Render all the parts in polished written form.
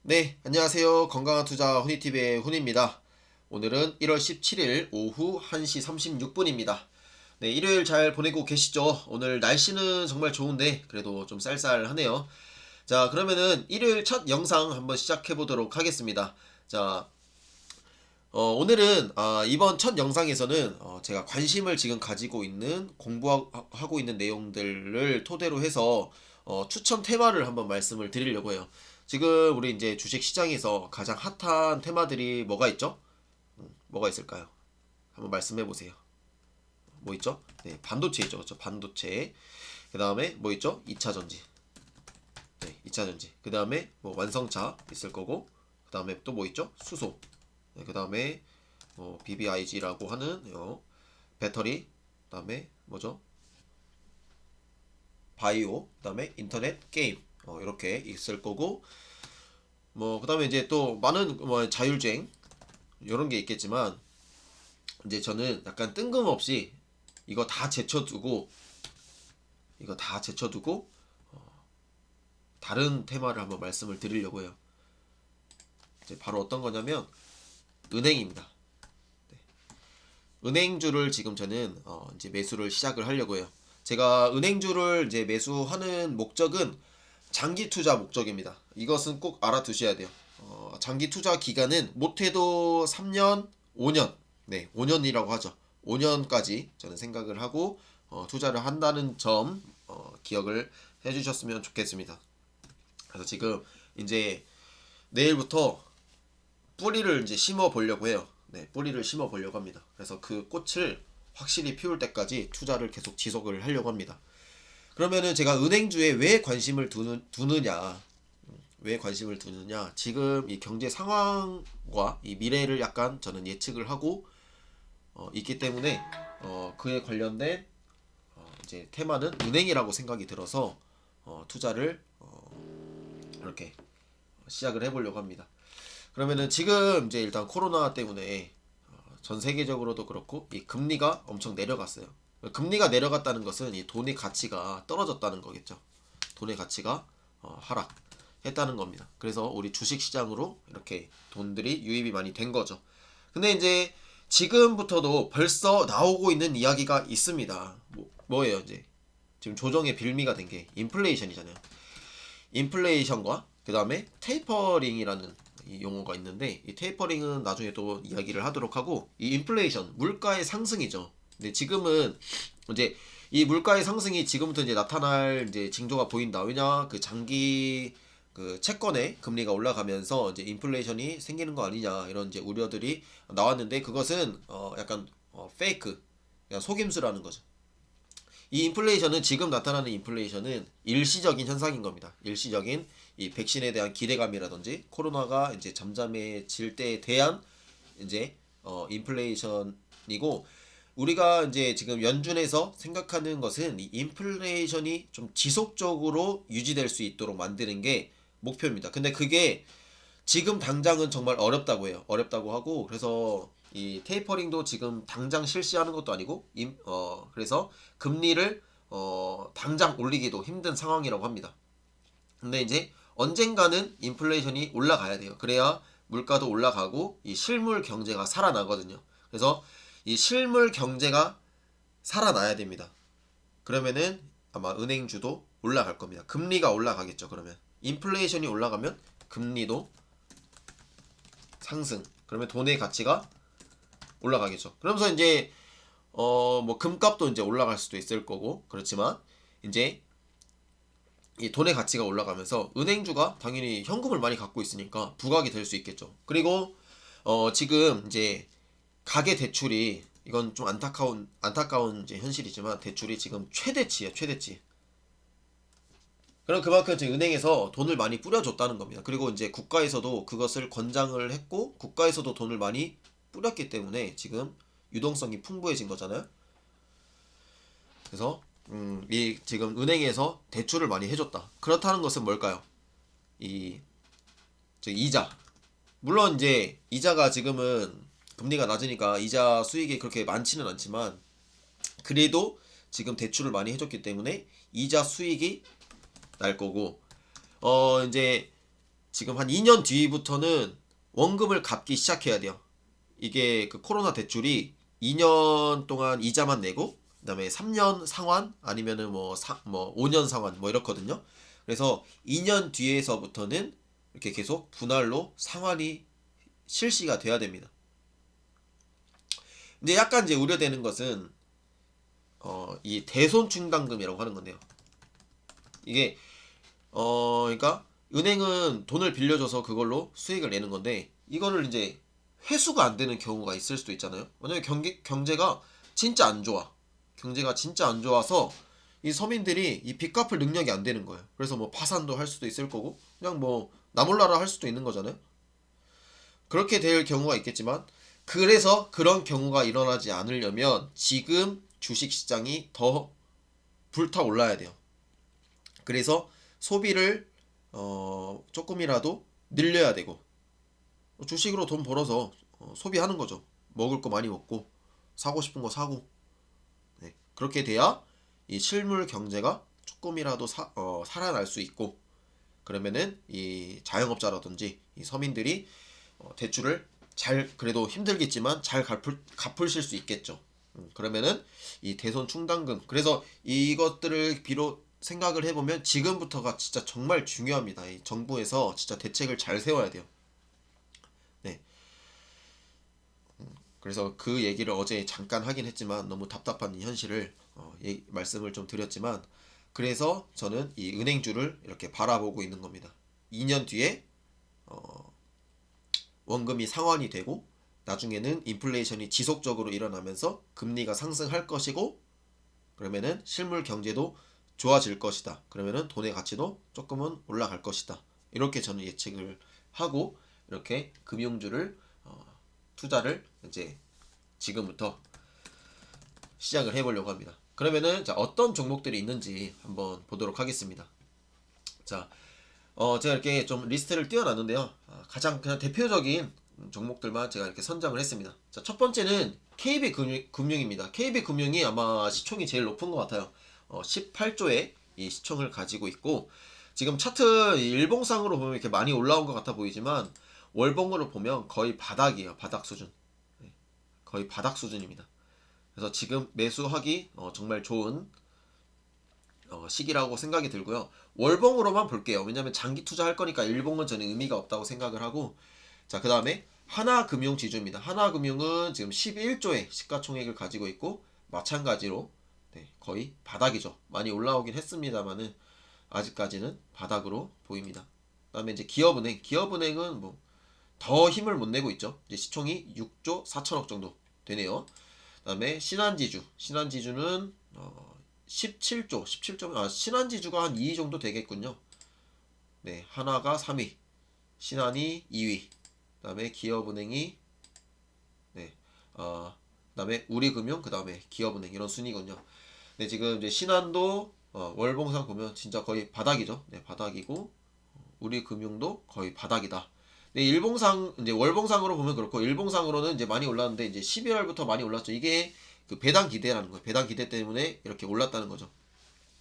네, 안녕하세요. 건강한 투자 훈이TV의 훈입니다. 오늘은 1월 17일 오후 1시 36분입니다. 네, 일요일 잘 보내고 계시죠? 오늘 날씨는 정말 좋은데 그래도 좀 쌀쌀하네요. 자, 그러면은 일요일 첫 영상 한번 시작해 보도록 하겠습니다. 자, 오늘은 이번 첫 영상에서는 제가 관심을 지금 가지고 있는 공부하고 있는 내용들을 토대로 해서 추천 테마를 한번 말씀을 드리려고 해요. 지금 우리 이제 주식 시장에서 가장 핫한 테마들이 뭐가 있죠? 뭐가 있을까요? 한번 말씀해 보세요. 뭐 있죠? 네, 반도체 있죠. 그렇죠? 반도체. 그 다음에 뭐 있죠? 2차 전지. 네, 2차 전지. 그 다음에 뭐 완성차 있을 거고, 그 다음에 또 뭐 있죠? 수소. 네, 그 다음에 BBIG라고 하는 배터리, 그 다음에 뭐죠? 바이오, 그 다음에 인터넷 게임 이렇게 있을 거고, 뭐 그 다음에 이제 또 많은 뭐 자율주행 이런 게 있겠지만, 이제 저는 약간 뜬금없이 이거 다 제쳐두고 이거 다 제쳐두고 다른 테마를 한번 말씀을 드리려고 해요. 이제 바로 어떤 거냐면 은행입니다. 은행주를 지금 저는 이제 매수를 시작을 하려고 해요. 제가 은행주를 이제 매수하는 목적은 장기 투자 목적입니다. 이것은 꼭 알아두셔야 돼요. 장기 투자 기간은 못해도 3년, 5년, 네, 5년이라고 하죠. 5년까지 저는 생각을 하고 투자를 한다는 점 기억을 해주셨으면 좋겠습니다. 그래서 지금 이제 내일부터 뿌리를 이제 심어 보려고 해요. 네, 뿌리를 심어 보려고 합니다. 그래서 그 꽃을 확실히 피울 때까지 투자를 계속 지속을 하려고 합니다. 그러면은 제가 은행주에 왜 관심을 두느냐, 왜 관심을 두느냐, 지금 이 경제 상황과 이 미래를 약간 저는 예측을 하고 있기 때문에 그에 관련된 이제 테마는 은행이라고 생각이 들어서 투자를 이렇게 시작을 해보려고 합니다. 그러면은 지금 이제 일단 코로나 때문에 전 세계적으로도 그렇고 이 금리가 엄청 내려갔어요. 금리가 내려갔다는 것은 이 돈의 가치가 떨어졌다는 거겠죠. 돈의 가치가 하락했다는 겁니다. 그래서 우리 주식 시장으로 이렇게 돈들이 유입이 많이 된 거죠. 근데 이제 지금부터도 벌써 나오고 있는 이야기가 있습니다. 뭐예요, 이제? 지금 조정의 빌미가 된 게 인플레이션이잖아요. 인플레이션과 그 다음에 테이퍼링이라는 이 용어가 있는데, 이 테이퍼링은 나중에 또 이야기를 하도록 하고, 이 인플레이션 물가의 상승이죠. 근데 지금은 이제 이 물가의 상승이 지금부터 이제 나타날 이제 징조가 보인다. 왜냐, 그 장기 그 채권의 금리가 올라가면서 이제 인플레이션이 생기는 거 아니냐 이런 이제 우려들이 나왔는데, 그것은 약간 페이크, 그냥 속임수라는 거죠. 이 인플레이션은, 지금 나타나는 인플레이션은 일시적인 현상인 겁니다. 일시적인 이 백신에 대한 기대감이라든지 코로나가 이제 잠잠해질 때에 대한 이제 인플레이션이고, 우리가 이제 지금 연준에서 생각하는 것은 이 인플레이션이 좀 지속적으로 유지될 수 있도록 만드는 게 목표입니다. 근데 그게 지금 당장은 정말 어렵다고 해요. 어렵다고 하고, 그래서 이 테이퍼링도 지금 당장 실시하는 것도 아니고, 그래서 금리를 당장 올리기도 힘든 상황이라고 합니다. 근데 이제 언젠가는 인플레이션이 올라가야 돼요. 그래야 물가도 올라가고 이 실물 경제가 살아나거든요. 그래서 이 실물 경제가 살아나야 됩니다. 그러면은 아마 은행주도 올라갈 겁니다. 금리가 올라가겠죠. 그러면 인플레이션이 올라가면 금리도 상승. 그러면 돈의 가치가 올라가겠죠. 그러면서 이제 뭐 금값도 이제 올라갈 수도 있을 거고, 그렇지만 이제 이 돈의 가치가 올라가면서 은행주가 당연히 현금을 많이 갖고 있으니까 부각이 될 수 있겠죠. 그리고 지금 이제 가계 대출이, 이건 좀 안타까운 이제 현실이지만, 대출이 지금 최대치야, 최대치. 그럼 그만큼 이제 은행에서 돈을 많이 뿌려줬다는 겁니다. 그리고 이제 국가에서도 그것을 권장을 했고, 국가에서도 돈을 많이 뿌렸기 때문에 지금 유동성이 풍부해진 거잖아요. 그래서 이 지금 은행에서 대출을 많이 해줬다. 그렇다는 것은 뭘까요? 이 이자. 물론 이제 이자가 지금은 금리가 낮으니까 이자 수익이 그렇게 많지는 않지만, 그래도 지금 대출을 많이 해줬기 때문에 이자 수익이 날 거고, 이제 지금 한 2년 뒤부터는 원금을 갚기 시작해야 돼요. 이게 그 코로나 대출이 2년 동안 이자만 내고 그다음에 3년 상환 아니면은 뭐 5년 상환 뭐 이렇거든요. 그래서 2년 뒤에서부터는 이렇게 계속 분할로 상환이 실시가 돼야 됩니다. 근데 약간 이제 우려되는 것은 이 대손 충당금이라고 하는 건데요. 이게 그러니까 은행은 돈을 빌려줘서 그걸로 수익을 내는 건데 이거를 이제 회수가 안 되는 경우가 있을 수도 있잖아요. 왜냐면 경제가 진짜 안 좋아. 경제가 진짜 안 좋아서 이 서민들이 이 빚 갚을 능력이 안 되는 거예요. 그래서 뭐 파산도 할 수도 있을 거고 그냥 뭐 나몰라라 할 수도 있는 거잖아요. 그렇게 될 경우가 있겠지만 그래서 그런 경우가 일어나지 않으려면 지금 주식시장이 더 불타올라야 돼요. 그래서 소비를 조금이라도 늘려야 되고 주식으로 돈 벌어서 소비하는 거죠. 먹을 거 많이 먹고 사고 싶은 거 사고 네. 그렇게 돼야 이 실물 경제가 조금이라도 살아날 수 있고 그러면은 이 자영업자라든지 이 서민들이 대출을 잘 그래도 힘들겠지만 잘 갚으실 수 있겠죠. 그러면은 이 대손 충당금 그래서 이것들을 비롯 생각을 해보면 지금부터가 진짜 정말 중요합니다. 이 정부에서 진짜 대책을 잘 세워야 돼요. 네. 그래서 그 얘기를 어제 잠깐 하긴 했지만 너무 답답한 이 현실을 말씀을 좀 드렸지만 그래서 저는 이 은행주를 이렇게 바라보고 있는 겁니다. 2년 뒤에 원금이 상환이 되고 나중에는 인플레이션이 지속적으로 일어나면서 금리가 상승할 것이고 그러면은 실물 경제도 좋아질 것이다. 그러면은 돈의 가치도 조금은 올라갈 것이다. 이렇게 저는 예측을 하고 이렇게 금융주를 투자를 이제 지금부터 시작을 해보려고 합니다. 그러면은 자 어떤 종목들이 있는지 한번 보도록 하겠습니다. 자, 제가 이렇게 좀 리스트를 띄워놨는데요. 가장 그냥 대표적인 종목들만 제가 이렇게 선정을 했습니다. 자, 첫 번째는 KB금융입니다. KB금융이 아마 시총이 제일 높은 것 같아요. 18조의 이 시총을 가지고 있고 지금 차트 일봉상으로 보면 이렇게 많이 올라온 것 같아 보이지만 월봉으로 보면 거의 바닥이에요. 바닥 수준. 네, 거의 바닥 수준입니다. 그래서 지금 매수하기 정말 좋은 시기라고 생각이 들고요. 월봉으로만 볼게요. 왜냐면 장기 투자할 거니까 일봉은 저는 의미가 없다고 생각을 하고 자, 그 다음에 하나금융지주입니다. 하나금융은 지금 11조의 시가총액을 가지고 있고 마찬가지로 네, 거의 바닥이죠. 많이 올라오긴 했습니다만은 아직까지는 바닥으로 보입니다. 그 다음에 이제 기업은행은 뭐 더 힘을 못 내고 있죠. 이제 시총이 6조 4천억 정도 되네요. 그 다음에 신한지주는 17조 신한지주가 한 2위 정도 되겠군요. 네, 하나가 3위, 신한이 2위, 그 다음에 기업은행이 네, 그 다음에 우리금융, 그 다음에 기업은행 이런 순위군요. 네, 지금 이제 신한도 월봉상 보면 진짜 거의 바닥이죠. 네, 바닥이고 우리금융도 거의 바닥이다. 네, 일봉상 이제 월봉상으로 보면 그렇고 일봉상으로는 이제 많이 올랐는데 이제 12월부터 많이 올랐죠. 이게 그 배당 기대라는 거예요. 배당 기대 때문에 이렇게 올랐다는 거죠.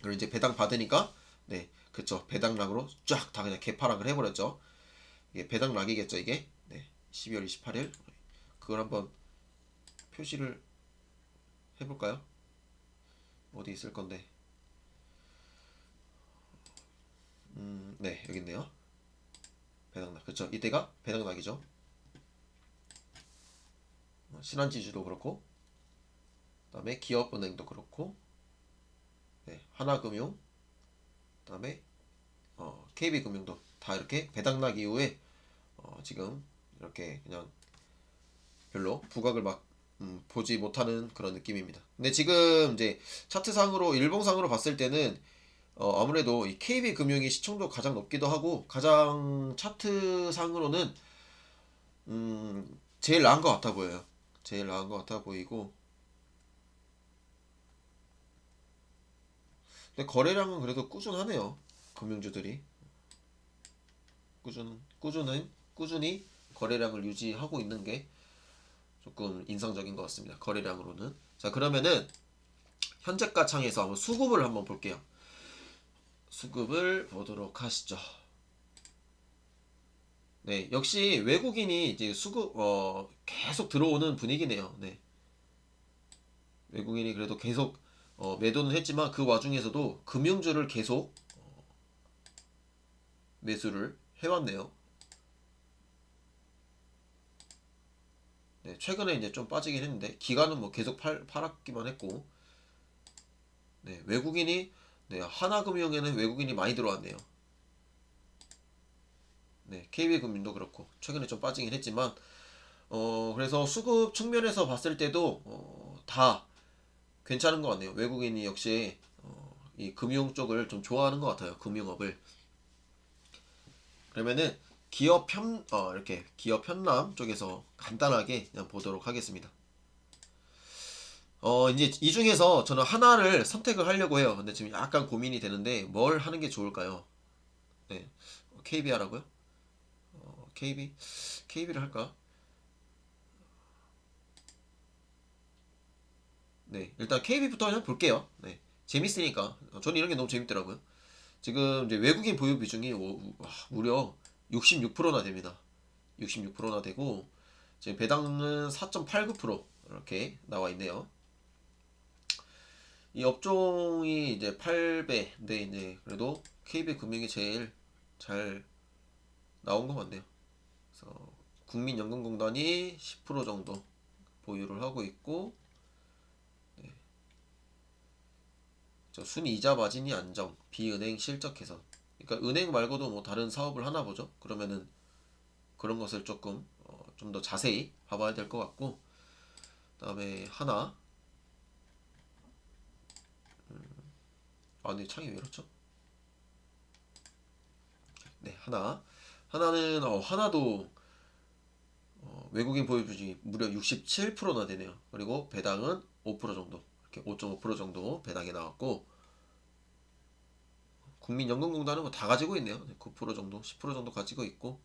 그리고 이제 배당 받으니까 네, 그쵸. 배당락으로 쫙 다 그냥 개파락을 해버렸죠. 이게 배당락이겠죠, 이게. 네, 12월 28일. 그걸 한번 표시를 해볼까요? 어디 있을 건데. 네, 여기 있네요. 배당락. 그쵸. 이때가 배당락이죠. 신한지주도 그렇고, 그 다음에 기업은행도 그렇고, 네, 하나금융, 그 다음에 KB금융도 다 이렇게 배당락 이후에 지금 이렇게 그냥 별로 부각을 막 보지 못하는 그런 느낌입니다. 근데 지금 이제 차트상으로 일봉상으로 봤을 때는 아무래도 이 KB금융이 시총도 가장 높기도 하고 가장 차트상으로는 제일 나은 것 같아 보여요. 제일 나은 것 같아 보이고 근데 거래량은 그래도 꾸준하네요. 금융주들이 꾸준히 거래량을 유지하고 있는 게 조금 인상적인 것 같습니다. 거래량으로는. 자, 그러면은 현재가 창에서 한번 수급을 한번 볼게요. 수급을 보도록 하시죠. 네, 역시 외국인이 이제 수급 계속 들어오는 분위기네요. 네. 외국인이 그래도 계속 매도는 했지만 그 와중에서도 금융주를 계속 매수를 해왔네요. 네, 최근에 이제 좀 빠지긴 했는데 기간은 뭐 계속 팔았기만 했고, 네, 외국인이 네, 하나금융에는 외국인이 많이 들어왔네요. 네, KB금융도 그렇고 최근에 좀 빠지긴 했지만 그래서 수급 측면에서 봤을 때도 다 괜찮은 것 같네요. 외국인이 역시 이 금융 쪽을 좀 좋아하는 것 같아요. 금융업을. 그러면은 이렇게 기업 편람 쪽에서 간단하게 그냥 보도록 하겠습니다. 이제 이 중에서 저는 하나를 선택을 하려고 해요. 근데 지금 약간 고민이 되는데 뭘 하는 게 좋을까요? 네, KB 하라고요? KB? KB를 할까? 네, 일단 KB부터 그냥 볼게요. 네, 재밌으니까. 저는 이런 게 너무 재밌더라고요. 지금 이제 외국인 보유 비중이 무려 66%나 됩니다. 66%나 되고 지금 배당은 4.89% 이렇게 나와 있네요. 이 업종이 이제 8배인데 이제 그래도 KB금융이 제일 잘 나온 것 같네요. 그래서 국민연금공단이 10% 정도 보유를 하고 있고 저 순이자 마진이 안정, 비은행 실적 개선. 그러니까 은행 말고도 뭐 다른 사업을 하나 보죠. 그러면은 그런 것을 조금 좀 더 자세히 봐봐야 될 것 같고, 그다음에 하나. 근데 창이 왜 이렇죠? 네, 하나는 하나도 외국인 보유 비중이 무려 67%나 되네요. 그리고 배당은 5% 정도, 이렇게 5.5% 정도 배당이 나왔고, 국민연금공단은 뭐 다 가지고 있네요. 9% 정도, 10% 정도 가지고 있고,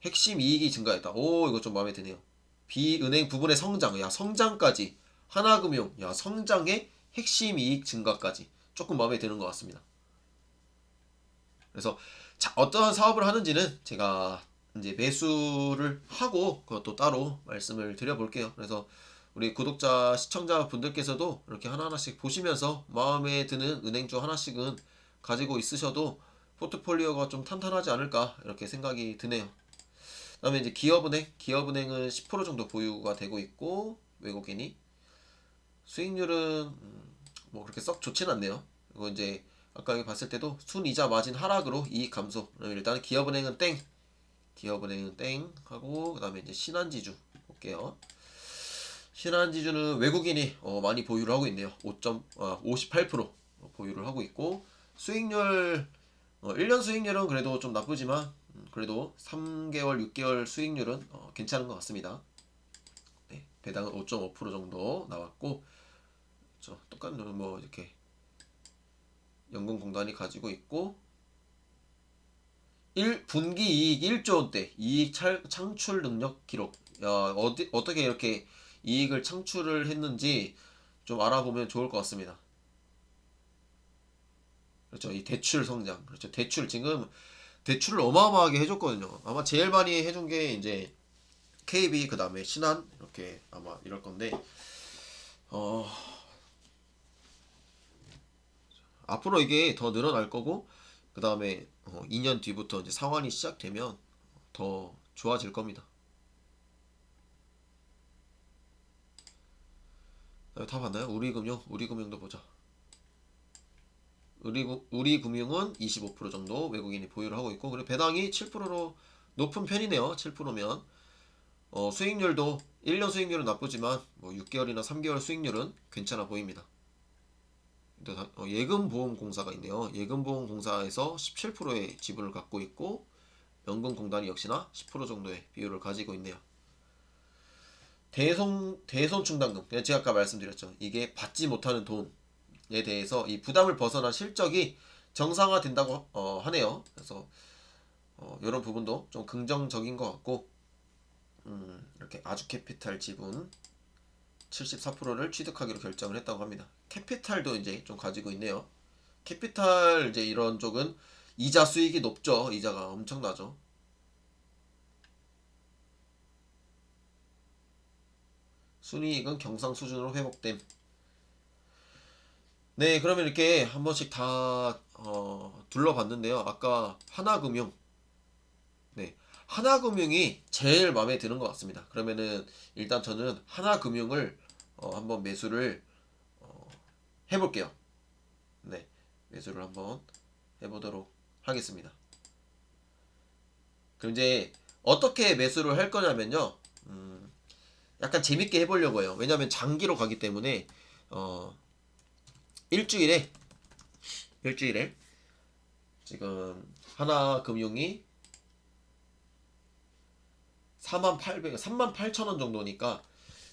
핵심 이익이 증가했다. 오, 이거 좀 마음에 드네요. 비은행 부분의 성장, 야, 성장까지. 하나금융, 야, 성장의 핵심 이익 증가까지. 조금 마음에 드는 것 같습니다. 그래서 자, 어떠한 사업을 하는지는 제가 이제 매수를 하고 그것도 따로 말씀을 드려볼게요. 그래서 우리 구독자, 시청자 분들께서도 이렇게 하나하나씩 보시면서 마음에 드는 은행주 하나씩은 가지고 있으셔도 포트폴리오가 좀 탄탄하지 않을까 이렇게 생각이 드네요. 그다음에 이제 기업은행은 10% 정도 보유가 되고 있고 외국인이 수익률은 뭐 그렇게 썩 좋진 않네요. 그리고 이제 아까 여기 봤을 때도 순이자 마진 하락으로 이익 감소. 그럼 일단 기업은행은 땡 하고 그다음에 이제 신한지주 볼게요. 신한지주는 외국인이 많이 보유를 하고 있네요. 58% 보유를 하고 있고 수익률 1년 수익률은 그래도 좀 나쁘지만 그래도 3개월, 6개월 수익률은 괜찮은 것 같습니다. 네, 배당은 5.5% 정도 나왔고 똑같은 뭐 이렇게 연금공단이 가지고 있고 1분기 이익 1조 원대 이익 창출 능력 기록. 야, 어떻게 이렇게 이익을 창출을 했는지 좀 알아보면 좋을 것 같습니다. 그렇죠. 이 대출 성장. 그렇죠. 대출 지금 대출을 어마어마하게 해줬거든요. 아마 제일 많이 해준 게 이제 KB 그다음에 신한 이렇게 아마 이럴 건데 어 앞으로 이게 더 늘어날 거고 그다음에 2년 뒤부터 이제 상환이 시작되면 더 좋아질 겁니다. 다 봤나요? 우리금융도 보자. 우리금융은 25% 정도 외국인이 보유를 하고 있고 그리고 배당이 7%로 높은 편이네요. 7%면 수익률도 1년 수익률은 나쁘지만 뭐 6개월이나 3개월 수익률은 괜찮아 보입니다. 예금보험공사가 있네요. 예금보험공사에서 17%의 지분을 갖고 있고 연금공단이 역시나 10% 정도의 비율을 가지고 있네요. 대손충당금. 제가 아까 말씀드렸죠. 이게 받지 못하는 돈에 대해서 이 부담을 벗어난 실적이 정상화된다고 하네요. 그래서 이런 부분도 좀 긍정적인 것 같고 이렇게 아주캐피탈 지분 74%를 취득하기로 결정을 했다고 합니다. 캐피탈도 이제 좀 가지고 있네요. 캐피탈 이제 이런 쪽은 이자 수익이 높죠. 이자가 엄청나죠. 순이익은 경상 수준으로 회복됨. 네, 그러면 이렇게 한 번씩 다 둘러봤는데요. 아까 하나금융, 네, 하나금융이 제일 마음에 드는 것 같습니다. 그러면은 일단 저는 하나금융을 한번 매수를 해볼게요. 네, 매수를 한번 해보도록 하겠습니다. 그럼 이제 어떻게 매수를 할 거냐면요. 약간 재밌게 해보려고 해요. 왜냐면 장기로 가기 때문에 어, 일주일에 지금 하나금융이 38,000원 정도니까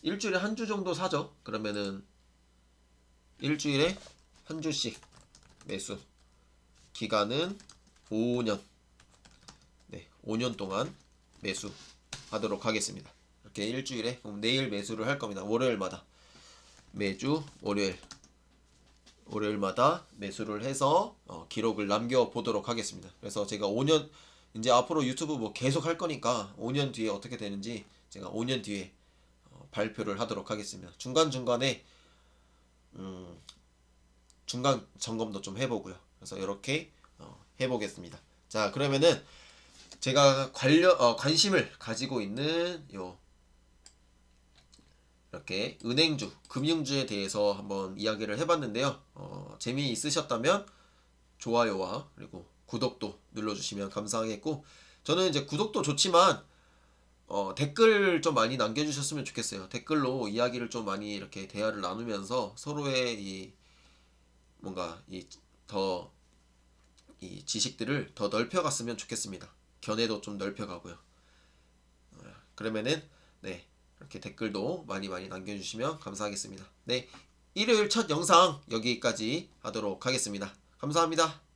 일주일에 한 주 정도 사죠. 그러면은 일주일에 한 주씩 매수. 기간은 5년. 네, 5년 동안 매수하도록 하겠습니다. 이렇게 일주일에 그럼 내일 매수를 할 겁니다. 월요일마다 매주 월요일마다 매수를 해서 기록을 남겨 보도록 하겠습니다. 그래서 제가 5년 이제 앞으로 유튜브 뭐 계속 할 거니까 5년 뒤에 어떻게 되는지 제가 5년 뒤에 발표를 하도록 하겠습니다. 중간중간에 중간 점검도 좀 해보고요. 그래서 이렇게 해보겠습니다. 자, 그러면은 제가 관심을 가지고 있는 요 이렇게 은행주, 금융주에 대해서 한번 이야기를 해봤는데요. 재미있으셨다면 좋아요와 그리고 구독도 눌러주시면 감사하겠고, 저는 이제 구독도 좋지만 댓글 좀 많이 남겨주셨으면 좋겠어요. 댓글로 이야기를 좀 많이 이렇게 대화를 나누면서 서로의 이 뭔가 이 지식들을 더 넓혀갔으면 좋겠습니다. 견해도 좀 넓혀가고요. 그러면은 네, 이렇게 댓글도 많이 남겨주시면 감사하겠습니다. 네, 일요일 첫 영상 여기까지 하도록 하겠습니다. 감사합니다.